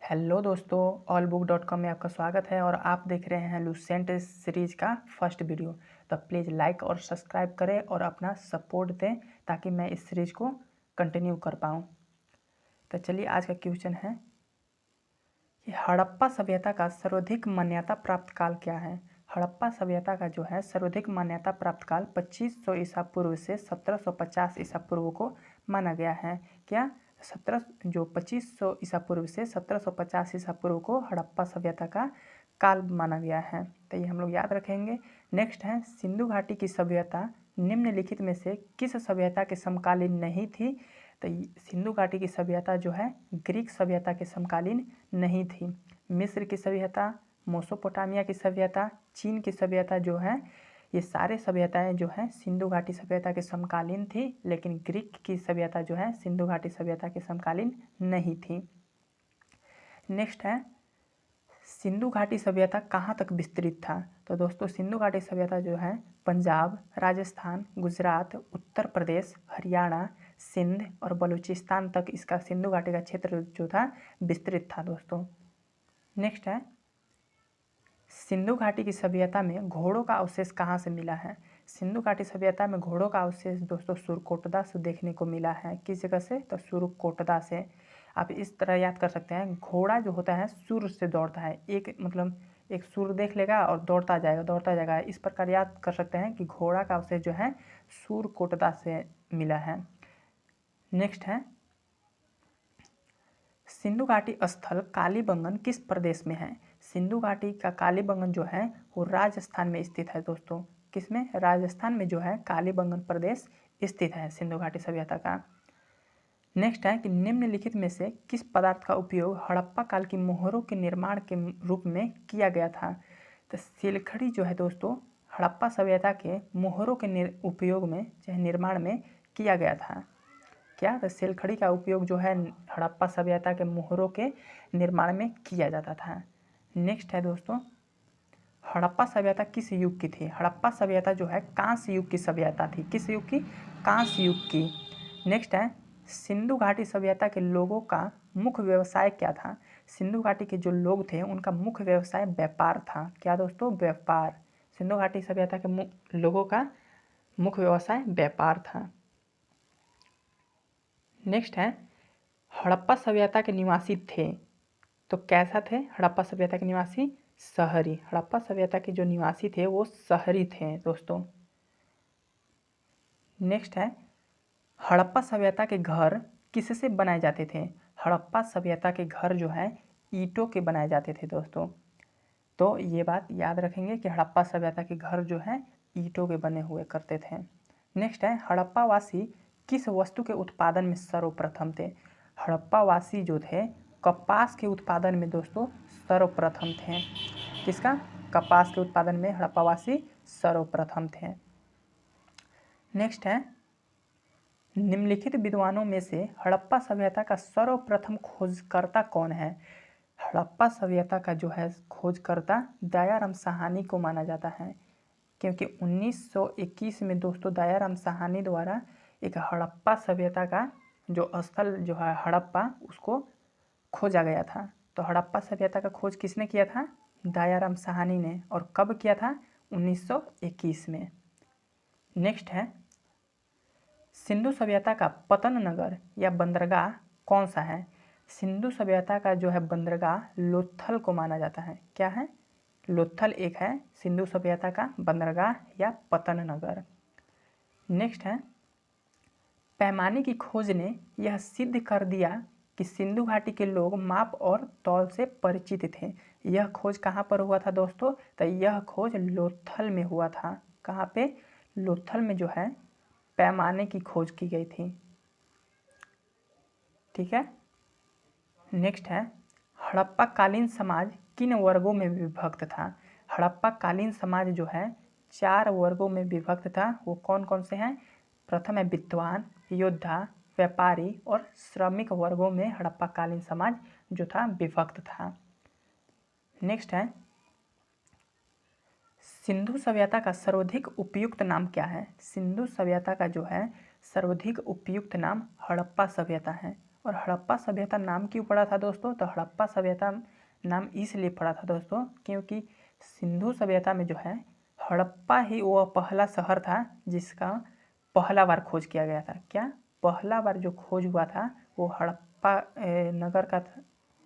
Hello दोस्तों, allbook.com में आपका स्वागत है और आप देख रहे हैं लूसेंट सीरीज का फर्स्ट वीडियो। तो प्लीज़ लाइक और सब्सक्राइब करें और अपना सपोर्ट दें ताकि मैं इस सीरीज को कंटिन्यू कर पाऊँ। तो चलिए आज का क्वेश्चन है कि हड़प्पा सभ्यता का सर्वाधिक मान्यता प्राप्त काल क्या है। हड़प्पा सभ्यता का जो है सर्वाधिक मान्यता प्राप्त काल 2500 ईसा पूर्व से 1750 ईसा पूर्व को माना गया है। क्या 2500 ईसा पूर्व से 1750 ईसा पूर्व को हड़प्पा सभ्यता का काल माना गया है। तो ये हम लोग याद रखेंगे। नेक्स्ट है सिंधु घाटी की सभ्यता निम्नलिखित में से किस सभ्यता के समकालीन नहीं थी। तो सिंधु घाटी की सभ्यता जो है ग्रीक सभ्यता के समकालीन नहीं थी। मिस्र की सभ्यता, मेसोपोटामिया की सभ्यता, चीन की सभ्यता जो है ये सारे सभ्यताएं जो है सिंधु घाटी सभ्यता के समकालीन थी, लेकिन ग्रीक की सभ्यता जो है सिंधु घाटी सभ्यता के समकालीन नहीं थी। नेक्स्ट है सिंधु घाटी सभ्यता कहाँ तक विस्तृत था। तो दोस्तों सिंधु घाटी सभ्यता जो है पंजाब, राजस्थान, गुजरात, उत्तर प्रदेश, हरियाणा, सिंध और बलूचिस्तान तक इसका सिंधु घाटी का क्षेत्र जो था विस्तृत था दोस्तों। नेक्स्ट है सिंधु घाटी की सभ्यता में घोड़ों का अवशेष कहाँ से मिला है। सिंधु घाटी सभ्यता में घोड़ों का अवशेष दोस्तों सुरकोटदा से देखने को मिला है। किस जगह से? तो सुरकोटदा से। आप इस तरह याद कर सकते हैं, घोड़ा जो होता है सूर से दौड़ता है, एक सूर देख लेगा और दौड़ता जाएगा। इस प्रकार याद कर सकते हैं कि घोड़ा का अवशेष जो है सुरकोटदा से मिला है। नेक्स्ट है सिंधु घाटी स्थल कालीबंगन किस प्रदेश में है। सिंधु घाटी का कालीबंगन जो है वो राजस्थान में स्थित है दोस्तों। किसमें? राजस्थान में जो है कालीबंगन प्रदेश स्थित है सिंधु घाटी सभ्यता का। नेक्स्ट है कि निम्नलिखित में से किस पदार्थ का उपयोग हड़प्पा काल की मोहरों के निर्माण के रूप में किया गया था। तो सिलखड़ी जो है दोस्तों हड़प्पा सभ्यता के मोहरों के उपयोग में चाहे निर्माण में किया गया था। क्या? तो सिलखड़ी का उपयोग जो है हड़प्पा सभ्यता के मोहरों के निर्माण में किया जाता था। नेक्स्ट है दोस्तों हड़प्पा सभ्यता किस युग की थी। हड़प्पा सभ्यता जो है कांस्य युग की सभ्यता थी। किस युग की? कांस्य युग की। नेक्स्ट है सिंधु घाटी सभ्यता के लोगों का मुख्य व्यवसाय क्या था। सिंधु घाटी के जो लोग थे उनका मुख्य व्यवसाय व्यापार था। क्या दोस्तों? व्यापार। सिंधु घाटी सभ्यता के लोगों का मुख्य व्यवसाय व्यापार था। नेक्स्ट है हड़प्पा सभ्यता के निवासी थे तो कैसा थे हड़प्पा सभ्यता के निवासी? शहरी। हड़प्पा सभ्यता के जो निवासी थे वो शहरी थे दोस्तों। नेक्स्ट है हड़प्पा सभ्यता के घर किससे बनाए जाते थे। हड़प्पा सभ्यता के घर जो है ईंटों के बनाए जाते थे दोस्तों। तो ये बात याद रखेंगे कि हड़प्पा सभ्यता के घर जो है ईंटों के बने हुए करते थे। नेक्स्ट है हड़प्पा वासी किस वस्तु के उत्पादन में सर्वप्रथम थे। हड़प्पा वासी जो थे कपास के उत्पादन में दोस्तों सर्वप्रथम थे। किसका? कपास के उत्पादन में हड़प्पावासी सर्वप्रथम थे। नेक्स्ट है निम्नलिखित विद्वानों में से हड़प्पा सभ्यता का सर्वप्रथम खोजकर्ता कौन है। हड़प्पा सभ्यता का जो है खोजकर्ता दयाराम साहनी को माना जाता है, क्योंकि 1921 में दोस्तों दयाराम साहनी द्वारा एक हड़प्पा सभ्यता का जो स्थल जो है हड़प्पा उसको खोजा गया था। तो हड़प्पा सभ्यता का खोज किसने किया था? दयाराम साहनी ने। और कब किया था? 1921 में। नेक्स्ट है सिंधु सभ्यता का पतन नगर या बंदरगाह कौन सा है। सिंधु सभ्यता का जो है बंदरगाह लोथल को माना जाता है। क्या है? लोथल एक है सिंधु सभ्यता का बंदरगाह या पतन नगर। नेक्स्ट है पैमाने की खोज ने यह सिद्ध कर दिया कि सिंधु घाटी के लोग माप और तौल से परिचित थे। यह खोज कहाँ पर हुआ था दोस्तों? तो यह खोज लोथल में हुआ था। कहाँ पे? लोथल में जो है पैमाने की खोज की गई थी। ठीक है। नेक्स्ट है हड़प्पा कालीन समाज किन वर्गों में विभक्त था। हड़प्पा कालीन समाज जो है 4 वर्गों में विभक्त था। वो कौन कौन से हैं? प्रथम है विद्वान, योद्धा, व्यापारी और श्रमिक वर्गों में हड़प्पा कालीन समाज जो था विभक्त था। नेक्स्ट है सिंधु सभ्यता का सर्वाधिक उपयुक्त नाम क्या है। सिंधु सभ्यता का जो है सर्वाधिक उपयुक्त नाम हड़प्पा सभ्यता है। और हड़प्पा सभ्यता नाम क्यों पड़ा था दोस्तों? तो हड़प्पा सभ्यता नाम इसलिए पड़ा था दोस्तों क्योंकि सिंधु सभ्यता में जो है हड़प्पा ही वो पहला शहर था जिसका पहला बार खोज किया गया था। क्या? पहला बार जो खोज हुआ था वो हड़प्पा नगर का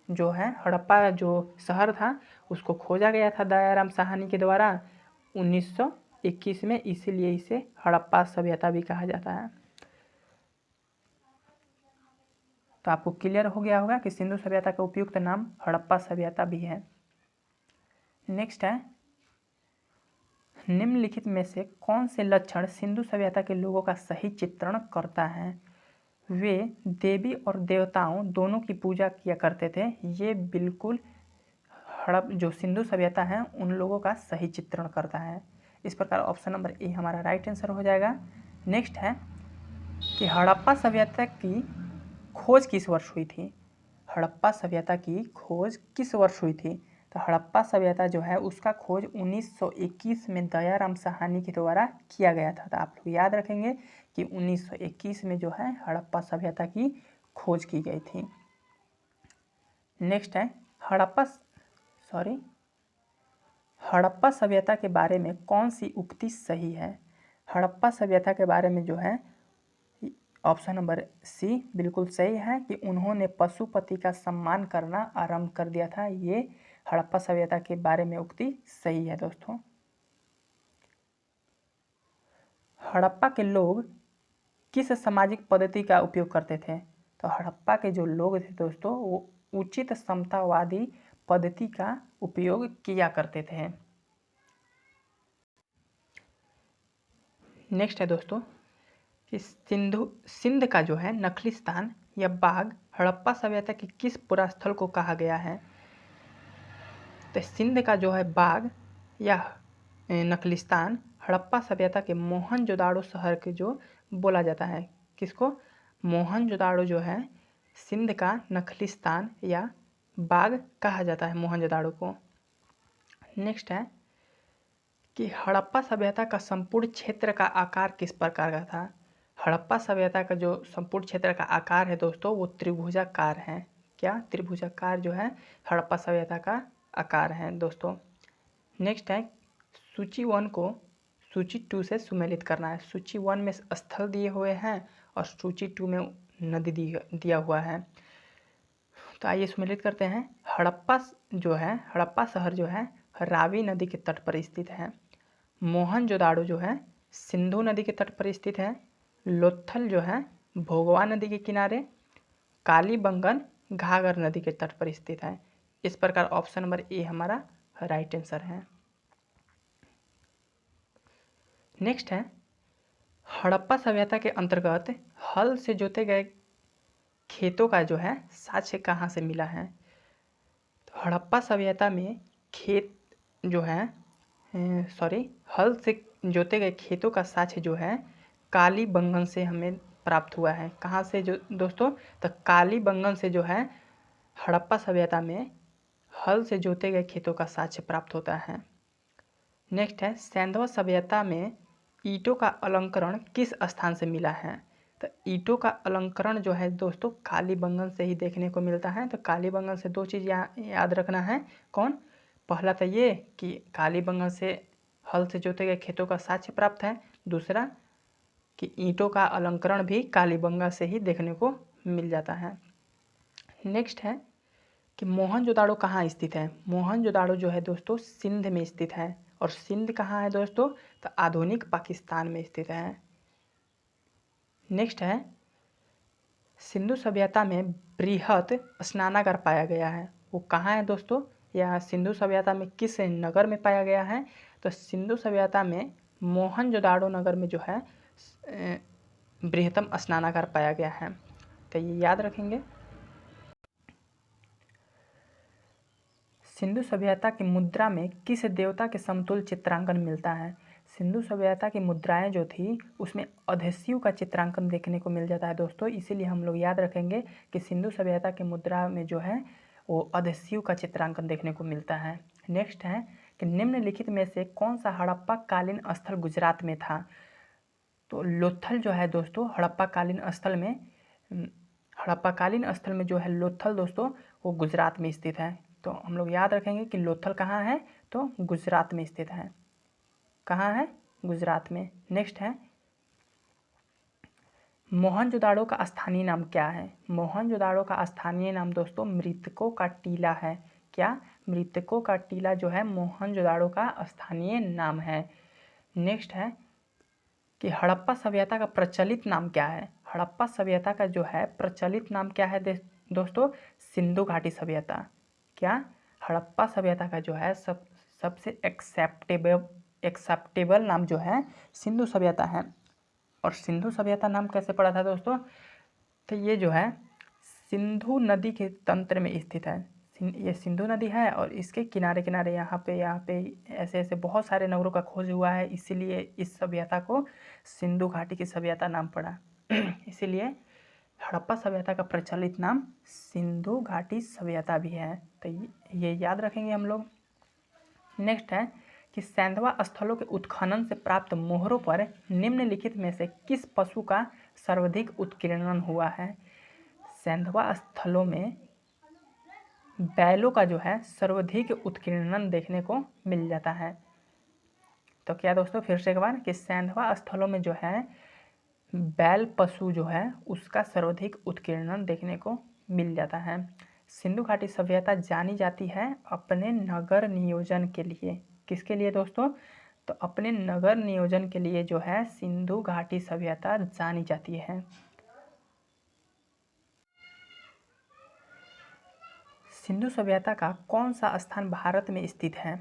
जो है हड़प्पा जो शहर था उसको खोजा गया था दयाराम साहनी के द्वारा 1921 में, इसीलिए इसे हड़प्पा सभ्यता भी कहा जाता है। तो आपको क्लियर हो गया होगा कि सिंधु सभ्यता का उपयुक्त नाम हड़प्पा सभ्यता भी है। नेक्स्ट है, निम्नलिखित में से कौन से लक्षण सिंधु सभ्यता के लोगों का सही चित्रण करता है? वे देवी और देवताओं दोनों की पूजा किया करते थे। ये बिल्कुल जो सिंधु सभ्यता है उन लोगों का सही चित्रण करता है। इस प्रकार ऑप्शन नंबर ए हमारा राइट आंसर हो जाएगा। नेक्स्ट है कि हड़प्पा सभ्यता की खोज किस वर्ष हुई थी? हड़प्पा सभ्यता की खोज किस वर्ष हुई थी? तो हड़प्पा सभ्यता जो है उसका खोज 1921 में दयाराम साहनी के द्वारा किया गया था। तो आप लोग याद रखेंगे कि 1921 में जो है हड़प्पा सभ्यता की खोज की गई थी। नेक्स्ट है हड़प्पा सभ्यता के बारे में कौन सी उक्ति सही है? हड़प्पा सभ्यता के बारे में जो है ऑप्शन नंबर सी बिल्कुल सही है कि उन्होंने पशुपति का सम्मान करना आरंभ कर दिया था। ये हड़प्पा सभ्यता के बारे में उक्ति सही है दोस्तों। हड़प्पा के लोग किस सामाजिक पद्धति का उपयोग करते थे? तो हड़प्पा के जो लोग थे दोस्तों वो उचित समतावादी पद्धति का उपयोग किया करते थे। नेक्स्ट है दोस्तों कि सिंध का जो है नखलिस्तान या बाग हड़प्पा सभ्यता के किस पुरास्थल को कहा गया है? तो सिंध का जो है बाग या नखलिस्तान हड़प्पा सभ्यता के मोहनजोदाड़ो शहर के जो बोला जाता है। किसको? मोहनजोदाड़ो जो है सिंध का नखलिस्तान या बाग कहा जाता है मोहनजोदाड़ो को। नेक्स्ट है कि हड़प्पा सभ्यता का संपूर्ण क्षेत्र का आकार किस प्रकार का था? हड़प्पा सभ्यता का जो संपूर्ण क्षेत्र का आकार है दोस्तों वो त्रिभुजाकार है। क्या? त्रिभुजाकार जो है हड़प्पा सभ्यता का आकार है दोस्तों। नेक्स्ट है सूची 1 को सूची 2 से सुमेलित करना है। सूची 1 में स्थल दिए हुए हैं और सूची 2 में नदी दिया हुआ है। तो आइए सुमेलित करते हैं। हड़प्पा शहर जो है रावी नदी के तट पर स्थित है। मोहनजोदाड़ो जो है सिंधु नदी के तट पर स्थित है। लोथल जो है भोगवा नदी के किनारे। कालीबंगन घाघर नदी के तट पर स्थित है। इस प्रकार ऑप्शन नंबर ए हमारा राइट आंसर है। नेक्स्ट है हड़प्पा सभ्यता के अंतर्गत हल से जोते गए खेतों का जो है साक्ष्य कहाँ से मिला है? तो हड़प्पा सभ्यता में खेत जो है हल से जोते गए खेतों का साक्ष्य जो है कालीबंगन से हमें प्राप्त हुआ है। कहाँ से जो दोस्तों? तो कालीबंगन से जो है हड़प्पा सभ्यता में हल से जोते गए खेतों का साक्ष्य प्राप्त होता है। नेक्स्ट है सैंधव सभ्यता में ईंटों का अलंकरण किस स्थान से मिला है? तो ईंटों का अलंकरण जो है दोस्तों कालीबंगन से ही देखने को मिलता है। तो कालीबंगन से दो चीज़ याद रखना है। कौन? पहला तो ये कि कालीबंगन से हल से जोते गए खेतों का साक्ष्य प्राप्त है। दूसरा कि ईंटों का अलंकरण भी कालीबंगा से ही देखने को मिल जाता है। नेक्स्ट है कि मोहनजोदाड़ो कहाँ स्थित है? मोहनजोदाड़ो जो है दोस्तों सिंध में स्थित है। और सिंध कहाँ है दोस्तों? तो आधुनिक पाकिस्तान में स्थित है। नेक्स्ट है सिंधु सभ्यता में बृहत स्नानागार पाया गया है। वो कहाँ है दोस्तों? यह सिंधु सभ्यता में किस नगर में पाया गया है? तो सिंधु सभ्यता में मोहनजोदाड़ो नगर में जो है बृहत्तम स्नानागार पाया गया है। तो ये याद रखेंगे। सिंधु सभ्यता की मुद्रा में किस देवता के समतुल्य चित्रांकन मिलता है? सिंधु सभ्यता की मुद्राएं जो थी उसमें अधेशिव का चित्रांकन देखने को मिल जाता है दोस्तों। इसीलिए हम लोग याद रखेंगे कि सिंधु सभ्यता की मुद्रा में जो है वो अधेशिव का चित्रांकन देखने को मिलता है। नेक्स्ट है कि निम्नलिखित में से कौन सा हड़प्पा कालीन स्थल गुजरात में था? तो लोथल जो है दोस्तों हड़प्पा कालीन स्थल में हड़प्पाकालीन स्थल में जो है लोथल दोस्तों वो गुजरात में स्थित है। तो हम लोग याद रखेंगे कि लोथल कहाँ है, तो गुजरात में स्थित है। कहाँ है, गुजरात में। नेक्स्ट है मोहनजोदाड़ो का स्थानीय नाम क्या है। मोहनजोदाड़ो का स्थानीय नाम दोस्तों मृतकों का टीला है। क्या, मृतकों का टीला जो है मोहनजोदाड़ो का स्थानीय नाम है। नेक्स्ट है कि हड़प्पा सभ्यता का प्रचलित नाम क्या है। हड़प्पा सभ्यता का जो है प्रचलित नाम क्या है दोस्तों, सिंधु घाटी सभ्यता। क्या, हड़प्पा सभ्यता का जो है सबसे एक्सेप्टेबल नाम जो है सिंधु सभ्यता है। और सिंधु सभ्यता नाम कैसे पड़ा था दोस्तों, तो ये जो है सिंधु नदी के तंत्र में स्थित है। ये सिंधु नदी है और इसके किनारे किनारे यहाँ पे ऐसे ऐसे बहुत सारे नगरों का खोज हुआ है, इसीलिए इस सभ्यता को सिंधु घाटी की सभ्यता नाम पड़ा। इसीलिए हड़प्पा सभ्यता का प्रचलित नाम सिंधु घाटी सभ्यता भी है। तो ये याद रखेंगे हम लोग। नेक्स्ट है कि सैंधवा स्थलों के उत्खनन से प्राप्त मोहरों पर निम्नलिखित में से किस पशु का सर्वाधिक उत्कीर्णन हुआ है। सैंधवा स्थलों में बैलों का जो है सर्वाधिक उत्कीर्णन देखने को मिल जाता है। तो क्या दोस्तों, फिर से एक बार कि सैंधवा स्थलों में जो है बैल पशु जो है उसका सर्वाधिक उत्कीर्णन देखने को मिल जाता है। सिंधु घाटी सभ्यता जानी जाती है अपने नगर नियोजन के लिए। किसके लिए दोस्तों, तो अपने नगर नियोजन के लिए जो है सिंधु घाटी सभ्यता जानी जाती है। सिंधु सभ्यता का कौन सा स्थान भारत में स्थित है।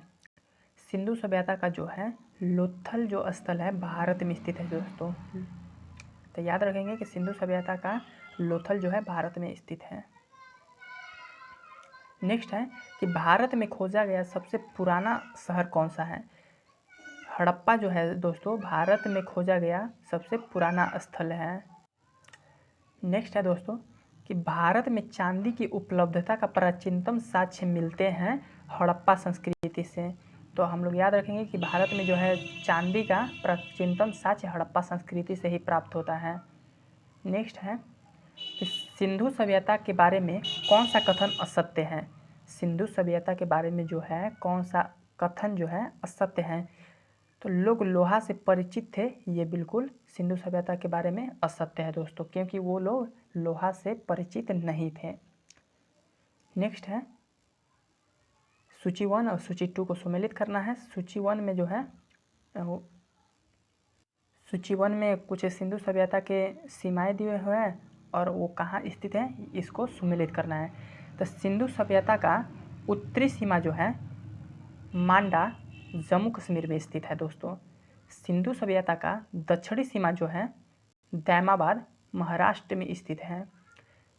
सिंधु सभ्यता का जो है लोथल जो स्थल है भारत में स्थित है दोस्तों। तो याद रखेंगे कि सिंधु सभ्यता का लोथल जो है भारत में स्थित है। नेक्स्ट है कि भारत में खोजा गया सबसे पुराना शहर कौन सा है। हड़प्पा जो है दोस्तों भारत में खोजा गया सबसे पुराना स्थल है। नेक्स्ट है दोस्तों कि भारत में चांदी की उपलब्धता का प्राचीनतम साक्ष्य मिलते हैं हड़प्पा संस्कृति से। तो हम लोग याद रखेंगे कि भारत में जो है चांदी का प्राचीनतम साक्ष्य हड़प्पा संस्कृति से ही प्राप्त होता है। नेक्स्ट है कि सिंधु सभ्यता के बारे में कौन सा कथन असत्य है। सिंधु सभ्यता के बारे में जो है कौन सा कथन जो है असत्य है। तो लोग लोहा से परिचित थे, ये बिल्कुल सिंधु सभ्यता के बारे में असत्य है दोस्तों, क्योंकि वो लोग लोहा से परिचित नहीं थे। नेक्स्ट है सूची 1 और सूची 2 को सम्मिलित करना है। सूची 1 में जो है सूची 1 में कुछ सिंधु सभ्यता के सीमाएं दिए हुए हैं और वो कहाँ स्थित है इसको सम्मिलित करना है। तो सिंधु सभ्यता का उत्तरी सीमा जो है मांडा जम्मू कश्मीर में स्थित है दोस्तों। सिंधु सभ्यता का दक्षिणी सीमा जो है दैमाबाद महाराष्ट्र में स्थित है।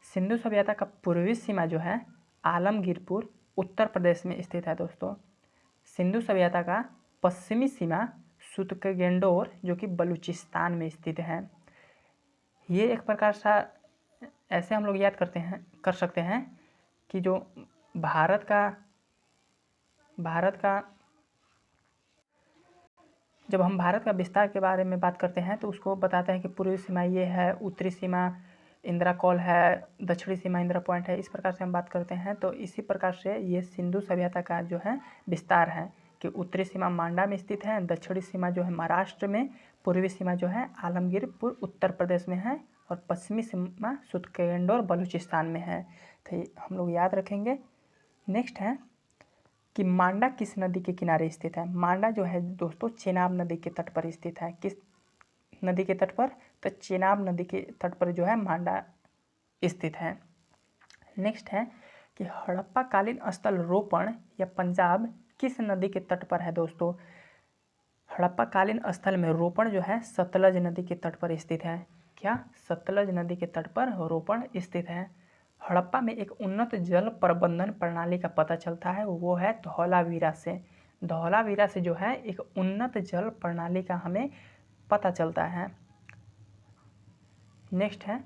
सिंधु सभ्यता का पूर्वी सीमा जो है आलमगीरपुर उत्तर प्रदेश में स्थित है दोस्तों। सिंधु सभ्यता का पश्चिमी सीमा सुतकेगेंडोर जो कि बलूचिस्तान में स्थित है। ये एक प्रकार सा ऐसे हम लोग याद कर सकते हैं कि जो भारत का जब हम भारत का विस्तार के बारे में बात करते हैं तो उसको बताते हैं कि पूर्वी सीमा ये है, उत्तरी सीमा इंदिरा कॉल है, दक्षिणी सीमा इंदिरा पॉइंट है। इस प्रकार से हम बात करते हैं। तो इसी प्रकार से ये सिंधु सभ्यता का जो है विस्तार है कि उत्तरी सीमा मांडा में स्थित है, दक्षिणी सीमा जो है महाराष्ट्र में, पूर्वी सीमा जो है आलमगीरपुर उत्तर प्रदेश में है और पश्चिमी सीमा सुतकेगेंडोर बलूचिस्तान में है। तो हम लोग याद रखेंगे। नेक्स्ट है कि मांडा किस नदी के किनारे स्थित है। मांडा जो है दोस्तों चेनाब नदी के तट पर स्थित है। किस नदी के तट पर, तो चेनाब नदी के तट पर जो है मांडा स्थित है। नेक्स्ट है कि हड़प्पा कालीन स्थल रोपण या पंजाब किस नदी के तट पर है दोस्तों। हड़प्पा कालीन स्थल में रोपण जो है सतलज नदी के तट पर स्थित है। क्या, सतलज नदी के तट पर रोपण स्थित है। हड़प्पा में एक उन्नत जल प्रबंधन प्रणाली का पता चलता है, वो है धौलावीरा से। धौलावीरा से जो है एक उन्नत जल प्रणाली का हमें पता चलता है। नेक्स्ट है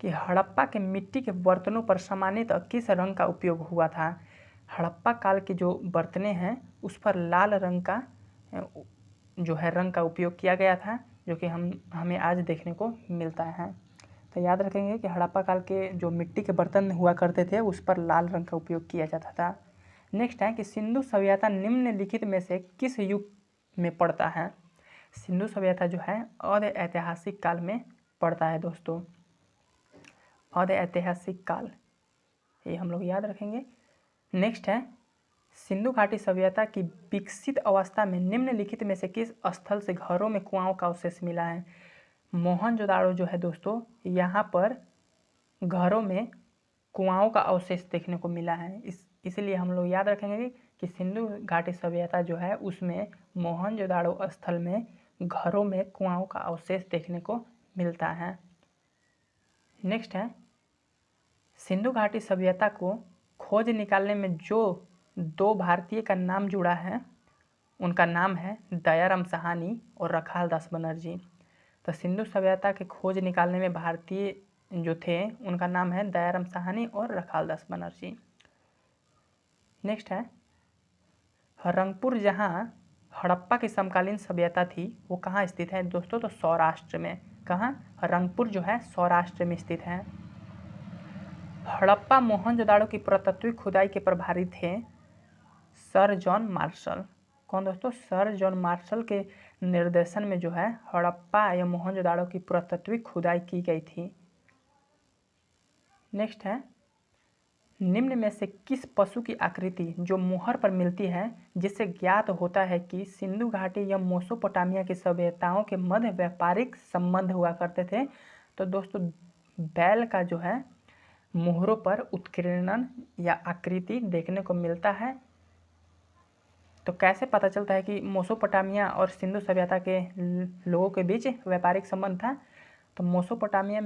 कि हड़प्पा के मिट्टी के बर्तनों पर सामान्यतः किस रंग का उपयोग हुआ था। हड़प्पा काल के जो बर्तने हैं उस पर लाल रंग का जो है रंग का उपयोग किया गया था, जो कि हमें आज देखने को मिलता है। तो याद रखेंगे कि हड़प्पा काल के जो मिट्टी के बर्तन हुआ करते थे उस पर लाल रंग का उपयोग किया जाता था। नेक्स्ट है कि सिंधु सभ्यता निम्नलिखित में से किस युग में पड़ता है। सिंधु सभ्यता जो है अर्ध ऐतिहासिक काल में पड़ता है दोस्तों, अर्ध ऐतिहासिक काल, ये हम लोग याद रखेंगे। नेक्स्ट है सिंधु घाटी सभ्यता की विकसित अवस्था में निम्नलिखित में से किस स्थल से घरों में कुआंओं का अवशेष मिला है। मोहनजोदाड़ो जो है दोस्तों, यहाँ पर घरों में कुआंओं का अवशेष देखने को मिला है। इसलिए हम लोग याद रखेंगे कि सिंधु घाटी सभ्यता जो है उसमें मोहनजोदाड़ो स्थल में घरों में कुआंओं का अवशेष देखने को मिलता है। नेक्स्ट है सिंधु घाटी सभ्यता को खोज निकालने में जो दो भारतीय का नाम जुड़ा है उनका नाम है दयाराम साहनी और रखाल दास बनर्जी। तो सिंधु सभ्यता के खोज निकालने में भारतीय जो थे उनका नाम है दयाराम साहनी और रखाल दास बनर्जी। नेक्स्ट है रंगपुर, जहाँ हड़प्पा की समकालीन सभ्यता थी वो कहाँ स्थित है दोस्तों, तो सौराष्ट्र में। कहाँ, रंगपुर जो है सौराष्ट्र में स्थित है। हड़प्पा मोहनजोदाड़ो की पुरातात्विक खुदाई के प्रभारी थे सर जॉन मार्शल। कौन दोस्तों, सर जॉन मार्शल के निर्देशन में जो है हड़प्पा या मोहनजोदाड़ो की पुरातात्विक खुदाई की गई थी। नेक्स्ट है निम्न में से किस पशु की आकृति जो मुहर पर मिलती है जिससे ज्ञात होता है कि सिंधु घाटी या मेसोपोटामिया की सभ्यताओं के मध्य व्यापारिक संबंध हुआ करते थे। तो दोस्तों बैल का जो है मुहरों पर उत्कीर्णन या आकृति देखने को मिलता है। तो कैसे पता चलता है कि मेसोपोटामिया और सिंधु सभ्यता के लोगों के बीच व्यापारिक संबंध था। तो मेसोपोटामिया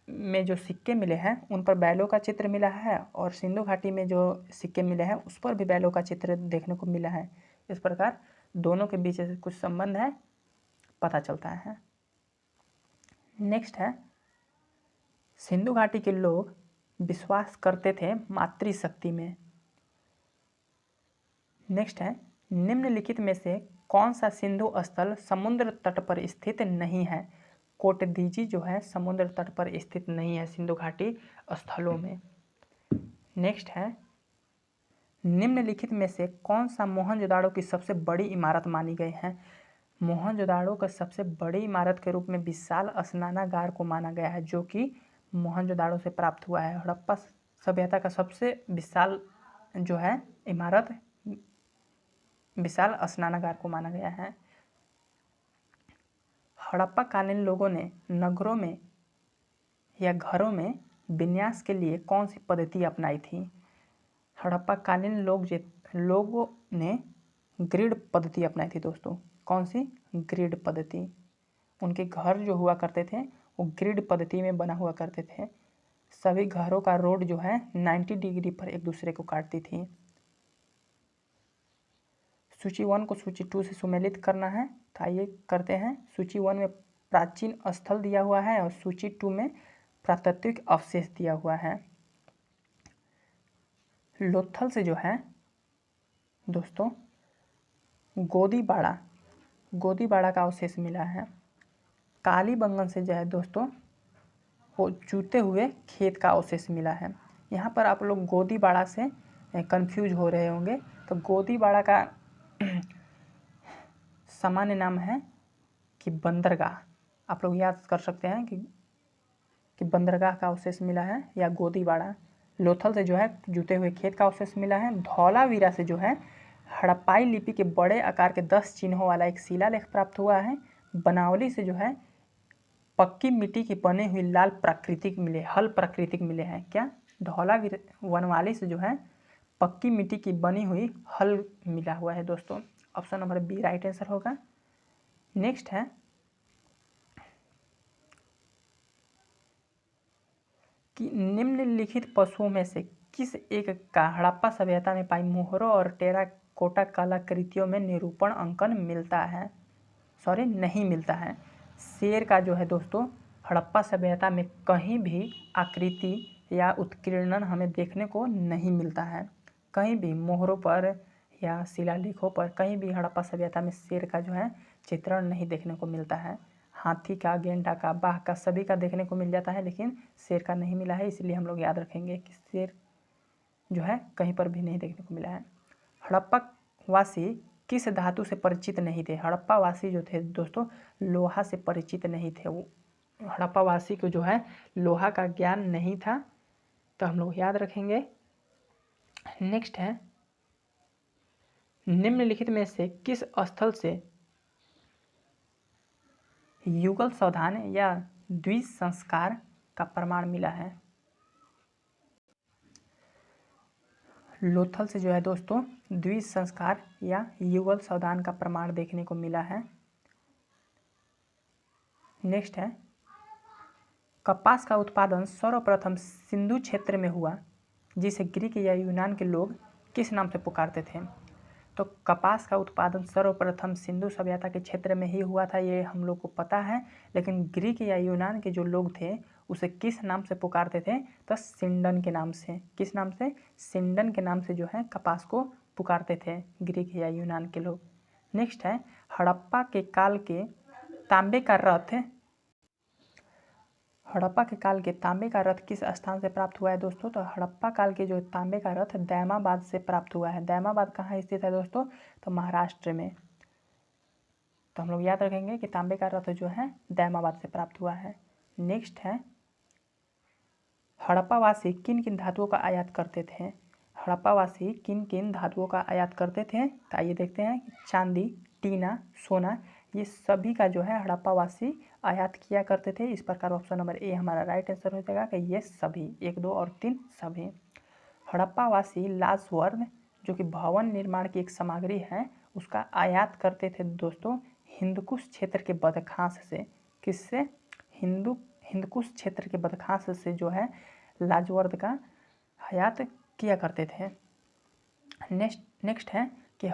में जो सिक्के मिले हैं उन पर बैलों का चित्र मिला है और सिंधु घाटी में जो सिक्के मिले हैं उस पर भी बैलों का चित्र देखने को मिला है। इस प्रकार दोनों के बीच कुछ संबंध है, पता चलता है। नेक्स्ट है सिंधु घाटी के लोग विश्वास करते थे मातृशक्ति में। नेक्स्ट है निम्नलिखित में से कौन सा सिंधु स्थल समुद्र तट पर स्थित नहीं है। कोटदीजी जो है समुद्र तट पर स्थित नहीं है सिंधु घाटी स्थलों में। नेक्स्ट है निम्नलिखित में से कौन सा मोहनजोदाड़ो की सबसे बड़ी इमारत मानी गई है। मोहनजोदाड़ो का सबसे बड़ी इमारत के रूप में विशाल स्नानागार को माना गया है जो कि मोहनजोदाड़ो से प्राप्त हुआ है। हड़प्पा सभ्यता का सबसे विशाल जो है इमारत विशाल स्नानागार को माना गया है। हड़प्पा कालीन लोगों ने नगरों में या घरों में विन्यास के लिए कौन सी पद्धति अपनाई थी। हड़प्पा कालीन लोगों ने ग्रिड पद्धति अपनाई थी दोस्तों। कौन सी, ग्रिड पद्धति। उनके घर जो हुआ करते थे वो ग्रिड पद्धति में बना हुआ करते थे। सभी घरों का रोड जो है 90 डिग्री पर एक दूसरे को काटती थी। सूची 1 को सूची 2 से सुमेलित करना है, तो आइए करते हैं। सूची 1 में प्राचीन स्थल दिया हुआ है और सूची 2 में पुरातात्विक अवशेष दिया हुआ है। लोथल से जो है दोस्तों गोदीबाड़ा का अवशेष मिला है। कालीबंगन से जो है दोस्तों वो जूते हुए खेत का अवशेष मिला है। यहाँ पर आप लोग गोदीबाड़ा से कंफ्यूज हो रहे होंगे, तो गोदीबाड़ा का सामान्य नाम है कि बंदरगाह। आप लोग याद कर सकते हैं कि बंदरगाह का अवशेष मिला है या गोदीबाड़ा। लोथल से जो है जूते हुए खेत का अवशेष मिला है। धौलावीरा से जो है हड़प्पाई लिपि के बड़े आकार के 10 चिन्हों वाला एक शिलालेख प्राप्त हुआ है। बनावली से जो है पक्की मिट्टी की बनी हुई लाल प्राकृतिक मिले, हल प्राकृतिक मिले हैं। क्या, वनवाली से जो है पक्की मिट्टी की बनी हुई हल मिला हुआ है दोस्तों। Option number B right answer होगा। नेक्स्ट है कि निम्नलिखित पशुओं में से किस एक का हड़प्पा सभ्यता में पाई मोहरों और टेराकोटा कलाकृतियों में निरूपण अंकन मिलता है, नहीं मिलता है। शेर का जो है दोस्तों हड़प्पा सभ्यता में कहीं भी आकृति या उत्कीर्णन हमें देखने को नहीं मिलता है। कहीं भी मोहरों पर या शिलालेखों पर कहीं भी हड़प्पा सभ्यता में शेर का जो है चित्रण नहीं देखने को मिलता है। हाथी का, गेंडा का, बाघ का, सभी का देखने को मिल जाता है, लेकिन शेर का नहीं मिला है। इसलिए हम लोग याद रखेंगे कि शेर जो है कहीं पर भी नहीं देखने को मिला है। हड़प्पा वासी किस धातु से परिचित नहीं थे? हड़प्पा वासी जो थे दोस्तों लोहा से परिचित नहीं थे। वो हड़प्पा वासी को जो है लोहा का ज्ञान नहीं था, तो हम लोग याद रखेंगे। नेक्स्ट है, निम्नलिखित में से किस स्थल से युगल सावधान या द्विज संस्कार का प्रमाण मिला है? लोथल से जो है दोस्तों द्विज संस्कार या युगल सावधान का प्रमाण देखने को मिला है। नेक्स्ट है, कपास का उत्पादन सर्वप्रथम सिंधु क्षेत्र में हुआ, जिसे ग्रीक या यूनान के लोग किस नाम से पुकारते थे? तो कपास का उत्पादन सर्वप्रथम सिंधु सभ्यता के क्षेत्र में ही हुआ था, ये हम लोग को पता है। लेकिन ग्रीक या यूनान के जो लोग थे उसे किस नाम से पुकारते थे? तो सिंडन के नाम से। किस नाम से? सिंडन के नाम से जो है कपास को पुकारते थे ग्रीक या यूनान के लोग। नेक्स्ट है, हड़प्पा के काल के तांबे का रथ हड़प्पा के काल के तांबे का रथ किस स्थान से प्राप्त हुआ है दोस्तों? तो हड़प्पा काल के जो तांबे का रथ दैमाबाद से प्राप्त हुआ है। दैमाबाद कहाँ स्थित है दोस्तों? तो महाराष्ट्र में। तो हम लोग याद रखेंगे कि तांबे का रथ जो है दैमाबाद से प्राप्त हुआ है। नेक्स्ट है, हड़प्पावासी किन किन धातुओं का आयात करते थे? हड़प्पावासी किन किन धातुओं का आयात करते थे? तो आइए देखते हैं। चांदी, टीना, सोना, ये सभी का जो है हड़प्पावासी आयात किया करते थे। इस प्रकार ऑप्शन नंबर ए हमारा राइट आंसर हो जाएगा कि ये सभी, 1, 2 और 3 सभी। हड़प्पावासी लाजवर्द जो कि भवन निर्माण की एक सामग्री है उसका आयात करते थे दोस्तों हिंदकुश क्षेत्र के बदखास से। किससे? हिंदकुश क्षेत्र के बदखास से जो है लाजवर्द का आयात किया करते थे। नेक्स्ट है कि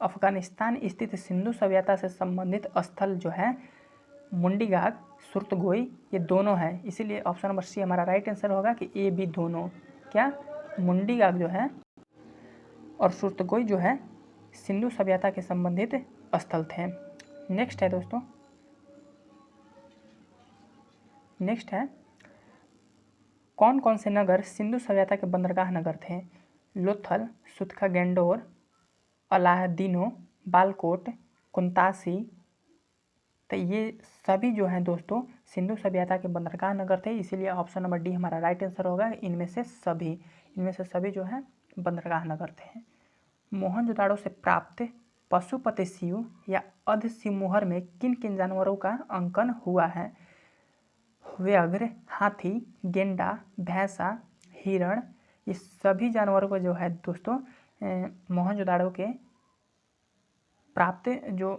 अफगानिस्तान स्थित सिंधु सभ्यता से संबंधित स्थल जो है मुंडीगाग, सुरतगोई, ये दोनों हैं। इसीलिए ऑप्शन नंबर सी हमारा राइट आंसर होगा कि ए बी दोनों। क्या? मुंडीगाग जो है और सुरतगोई जो है सिंधु सभ्यता के संबंधित स्थल थे। नेक्स्ट है दोस्तों, नेक्स्ट है, कौन कौन से नगर सिंधु सभ्यता के बंदरगाह नगर थे? लोथल, सुतखा गेंडोर, अलादीनो, बालकोट, कुंतासी। तो ये सभी जो हैं दोस्तों सिंधु सभ्यता के बंदरगाह नगर थे। इसीलिए ऑप्शन नंबर डी हमारा राइट आंसर होगा। इनमें से सभी जो है बंदरगाह नगर थे। मोहनजोदाड़ो से प्राप्त पशुपति शिव या अध सिमुहर में किन किन जानवरों का अंकन हुआ है? व्याघ्र, हाथी, गेंडा, भैंसा, हिरण, ये सभी जानवरों को जो है दोस्तों मोहनजोदाड़ो के प्राप्त जो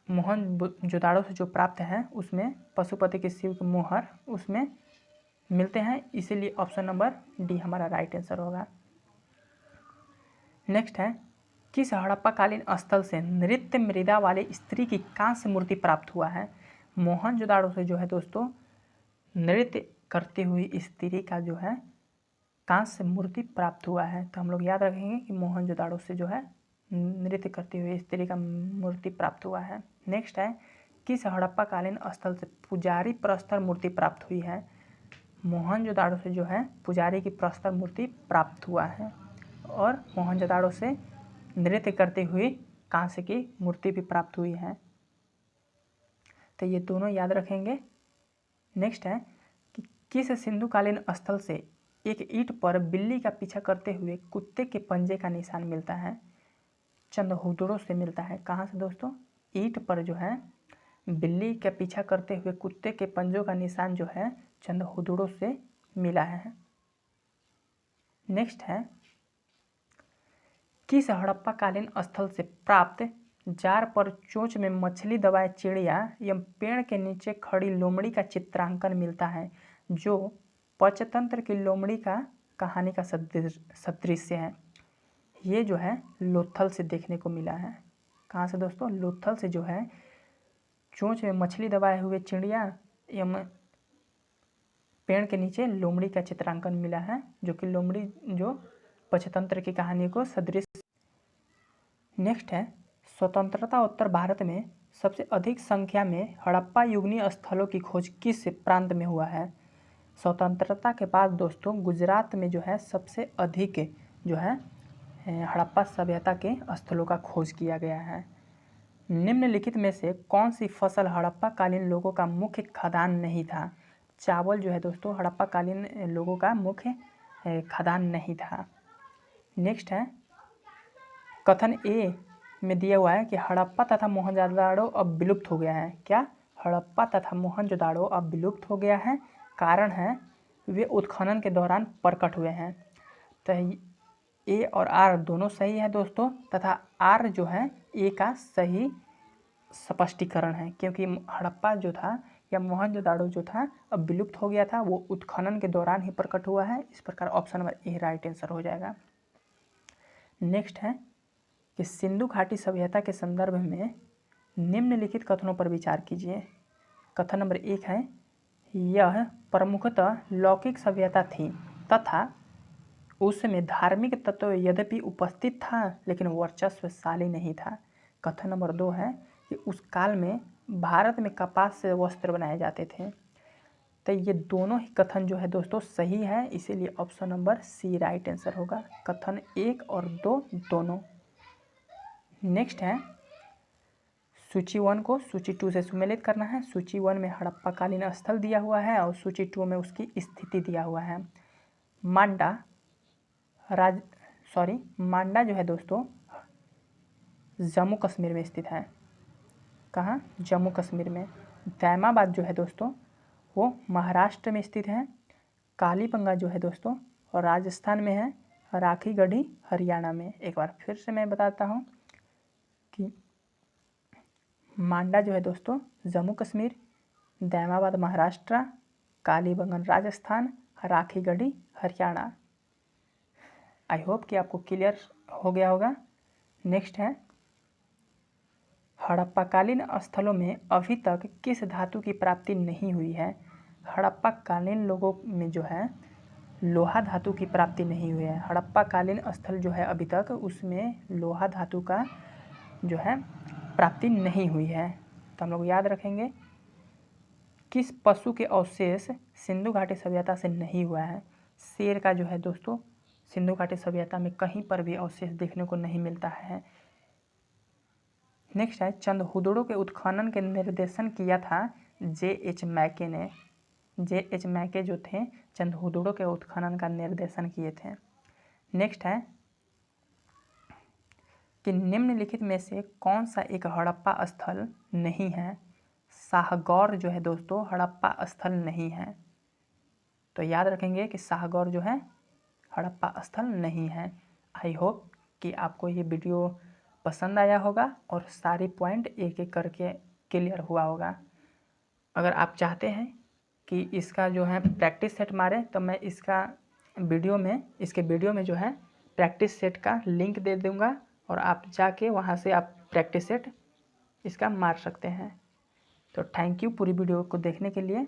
मोहनजोदाड़ो से जो प्राप्त हैं उसमें पशुपति के शिव के मुहर उसमें मिलते हैं। इसीलिए ऑप्शन नंबर डी हमारा राइट आंसर होगा। नेक्स्ट है, किस हड़प्पाकालीन स्थल से नृत्य मृदा वाली स्त्री की कांस्य मूर्ति प्राप्त हुआ है? मोहनजोदाड़ो से जो है दोस्तों नृत्य करती हुई स्त्री का जो है कांस्य मूर्ति प्राप्त हुआ है। तो हम लोग याद रखेंगे कि मोहनजोदाड़ो से जो है नृत्य करती हुई स्त्री का मूर्ति प्राप्त हुआ है। नेक्स्ट है, किस हड़प्पाकालीन स्थल से पुजारी प्रस्तर मूर्ति प्राप्त हुई है? मोहनजोदाड़ो से जो है पुजारी की प्रस्तर मूर्ति प्राप्त हुआ है और मोहनजोदाड़ो से नृत्य करती हुई कांस्य की मूर्ति भी प्राप्त हुई है। तो ये दोनों याद रखेंगे। नेक्स्ट है कि किस सिंधुकालीन स्थल से एक ईंट पर बिल्ली का पीछा करते हुए कुत्ते के पंजे का निशान मिलता है? चंदहुदड़ो से मिलता है। कहाँ से दोस्तों? ईंट पर जो है बिल्ली का पीछा करते हुए कुत्ते के पंजों का निशान जो है चंदहुदड़ो से मिला है। नेक्स्ट है, किस हड़प्पाकालीन स्थल से प्राप्त जार पर चोंच में मछली दबाए चिड़िया एवं पेड़ के नीचे खड़ी लोमड़ी का चित्रांकन मिलता है जो पंचतंत्र की लोमड़ी का कहानी का सदृश्य है? ये जो है लोथल से देखने को मिला है। कहाँ से दोस्तों? लोथल से जो है चोंच में मछली दबाए हुए चिड़िया एवं पेड़ के नीचे लोमड़ी का चित्रांकन मिला है जो कि लोमड़ी जो पंचतंत्र की कहानी को सदृश। नेक्स्ट है, स्वतंत्रता उत्तर भारत में सबसे अधिक संख्या में हड़प्पा युगीन स्थलों की खोज किस प्रांत में हुआ है? स्वतंत्रता के बाद दोस्तों गुजरात में जो है सबसे अधिक जो है हड़प्पा सभ्यता के स्थलों का खोज किया गया है। निम्नलिखित में से कौन सी फसल हड़प्पा कालीन लोगों का मुख्य खाद्यान्न नहीं था? चावल जो है दोस्तों हड़प्पा कालीन लोगों का मुख्य खाद्यान्न नहीं था। नेक्स्ट है कथन ए में दिया हुआ है कि हड़प्पा तथा मोहनजोदाड़ो अब विलुप्त हो गया है। क्या? हड़प्पा तथा मोहनजोदाड़ो अब विलुप्त हो गया है। कारण है वे उत्खनन के दौरान प्रकट हुए हैं। तो ए और आर दोनों सही है दोस्तों, तथा आर जो है ए का सही स्पष्टीकरण है, क्योंकि हड़प्पा जो था या मोहनजोदाड़ो जो था अब विलुप्त हो गया था, वो उत्खनन के दौरान ही प्रकट हुआ है। इस प्रकार option number A right answer हो जाएगा। नेक्स्ट है कि सिंधु घाटी सभ्यता के संदर्भ में निम्नलिखित कथनों पर विचार कीजिए। कथन नंबर 1 है यह प्रमुखतः लौकिक सभ्यता थी तथा उसमें धार्मिक तत्व यद्यपि उपस्थित था लेकिन वर्चस्वशाली नहीं था। कथन नंबर 2 है कि उस काल में भारत में कपास से वस्त्र बनाए जाते थे। तो ये दोनों ही कथन जो है दोस्तों सही है, इसीलिए option number C right answer होगा। कथन 1 और 2 दोनों। नेक्स्ट है सूची 1 को सूची 2 से सुमेलित करना है। सूची 1 में हड़प्पा कालीन स्थल दिया हुआ है और सूची 2 में उसकी स्थिति दिया हुआ है। मांडा जो है दोस्तों जम्मू कश्मीर में स्थित है। कहाँ? जम्मू कश्मीर में। दैमाबाद जो है दोस्तों वो महाराष्ट्र में स्थित है। कालीबंगा जो है दोस्तों और राजस्थान में है। राखीगढ़ी हरियाणा में। एक बार फिर से मैं बताता हूँ कि मांडा जो है दोस्तों जम्मू कश्मीर, दैमाबाद महाराष्ट्र, कालीबंगन राजस्थान, राखीगढ़ी हरियाणा। आई होप कि आपको क्लियर हो गया होगा। नेक्स्ट है हड़प्पाकालीन स्थलों में अभी तक किस धातु की प्राप्ति नहीं हुई है? हड़प्पाकालीन लोगों में जो है लोहा धातु की प्राप्ति नहीं हुई है। हड़प्पाकालीन स्थल जो है अभी तक उसमें लोहा धातु का जो है प्राप्ति नहीं हुई है। तो हम लोग याद रखेंगे किस पशु के अवशेष सिंधु घाटी सभ्यता से नहीं हुआ है? शेर का जो है दोस्तों सिंधु घाटी सभ्यता में कहीं पर भी अवशेष देखने को नहीं मिलता है। नेक्स्ट है चंदहुदड़ो के उत्खनन के निर्देशन किया था J.H. मैके ने। J.H. मैके जो थे चंदहुदड़ो के उत्खनन का निर्देशन किए थे। नेक्स्ट है कि निम्नलिखित में से कौन सा एक हड़प्पा स्थल नहीं है? शाहगौर जो है दोस्तों हड़प्पा स्थल नहीं है। तो याद रखेंगे कि शाहगौर जो है हड़प्पा स्थल नहीं है। आई होप कि आपको ये वीडियो पसंद आया होगा और सारी पॉइंट एक एक करके क्लियर हुआ होगा। अगर आप चाहते हैं कि इसका जो है प्रैक्टिस सेट मारें तो मैं इसके वीडियो में जो है प्रैक्टिस सेट का लिंक दे दूंगा और आप जाके वहाँ से आप प्रैक्टिस सेट इसका मार सकते हैं। तो थैंक यू पूरी वीडियो को देखने के लिए।